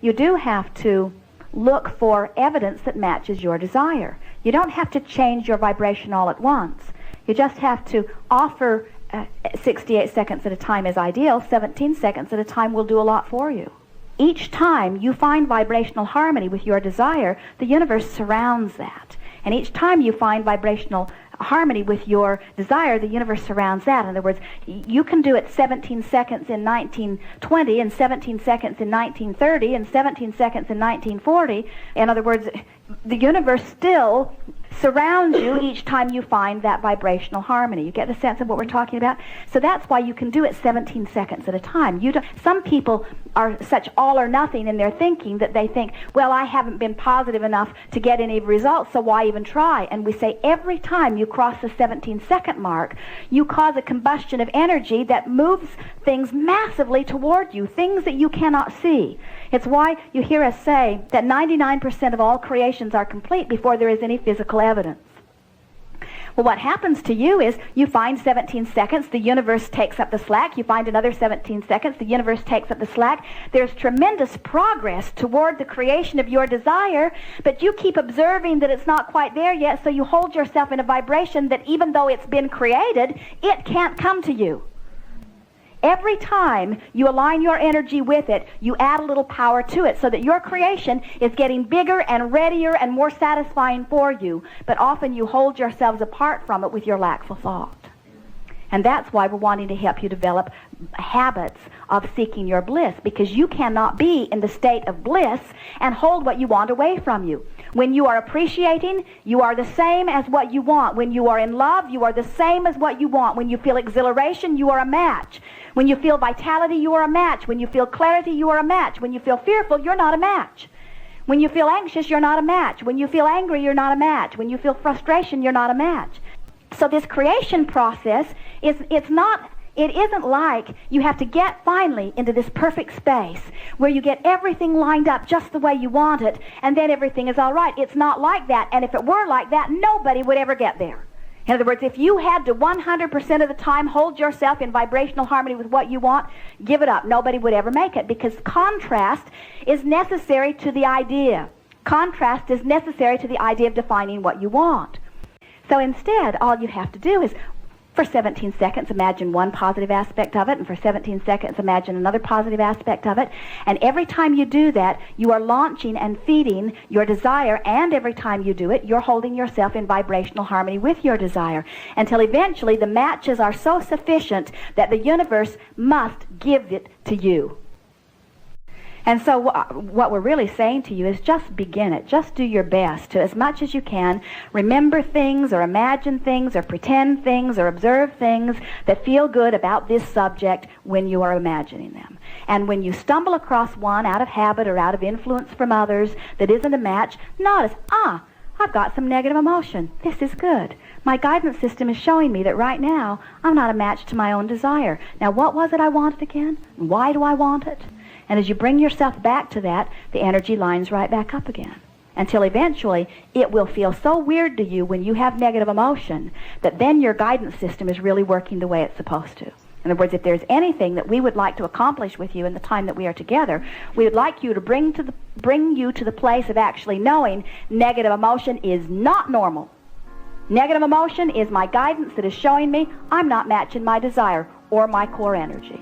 you do have to look for evidence that matches your desire. You don't have to change your vibration all at once. You just have to offer 68 seconds at a time is ideal. 17 seconds at a time will do a lot for you. Each time you find vibrational harmony with your desire, the universe surrounds that. And each time you find vibrational harmony with your desire, the universe surrounds that. In other words, you can do it 17 seconds in 1920 and 17 seconds in 1930 and 17 seconds in 1940. In other words, the universe still surrounds you each time you find that vibrational harmony. You get the sense of what we're talking about? So that's why you can do it 17 seconds at a time. Some people are such all or nothing in their thinking that they think, well, I haven't been positive enough to get any results, so why even try? And we say every time you cross the 17-second mark, you cause a combustion of energy that moves things massively toward you, things that you cannot see. It's why you hear us say that 99% of all creations are complete before there is any physical evidence. Well, what happens to you is you find 17 seconds, the universe takes up the slack. You find another 17 seconds, the universe takes up the slack. There's tremendous progress toward the creation of your desire, but you keep observing that it's not quite there yet, so you hold yourself in a vibration that even though it's been created, it can't come to you. Every time you align your energy with it, you add a little power to it so that your creation is getting bigger and readier and more satisfying for you. But often you hold yourselves apart from it with your lackful thought. And that's why we're wanting to help you develop habits of seeking your bliss, because you cannot be in the state of bliss and hold what you want away from you. When you are appreciating, you are the same as what you want. When you are in love, you are the same as what you want. When you feel exhilaration, you are a match. When you feel vitality, you are a match. When you feel clarity, you are a match. When you feel fearful, you're not a match. When you feel anxious, you're not a match. When you feel angry, you're not a match. When you feel frustration, you're not a match. So this creation process it isn't like you have to get finally into this perfect space where you get everything lined up just the way you want it and then everything is all right. It's not like that. And if it were like that, nobody would ever get there. In other words, if you had to 100% of the time hold yourself in vibrational harmony with what you want, give it up. Nobody would ever make it, because contrast is necessary to the idea. Contrast is necessary to the idea of defining what you want. So instead, all you have to do is, for 17 seconds, imagine one positive aspect of it, and for 17 seconds, imagine another positive aspect of it. And every time you do that, you are launching and feeding your desire, and every time you do it, you're holding yourself in vibrational harmony with your desire, until eventually the matches are so sufficient that the universe must give it to you. And so what we're really saying to you is just begin it. Just do your best to, as much as you can, remember things or imagine things or pretend things or observe things that feel good about this subject when you are imagining them. And when you stumble across one out of habit or out of influence from others that isn't a match, notice, I've got some negative emotion. This is good. My guidance system is showing me that right now I'm not a match to my own desire. Now, what was it I wanted again? Why do I want it? And as you bring yourself back to that, the energy lines right back up again. Until eventually, it will feel so weird to you when you have negative emotion that then your guidance system is really working the way it's supposed to. In other words, if there's anything that we would like to accomplish with you in the time that we are together, we would like you to bring you to the place of actually knowing negative emotion is not normal. Negative emotion is my guidance that is showing me I'm not matching my desire or my core energy.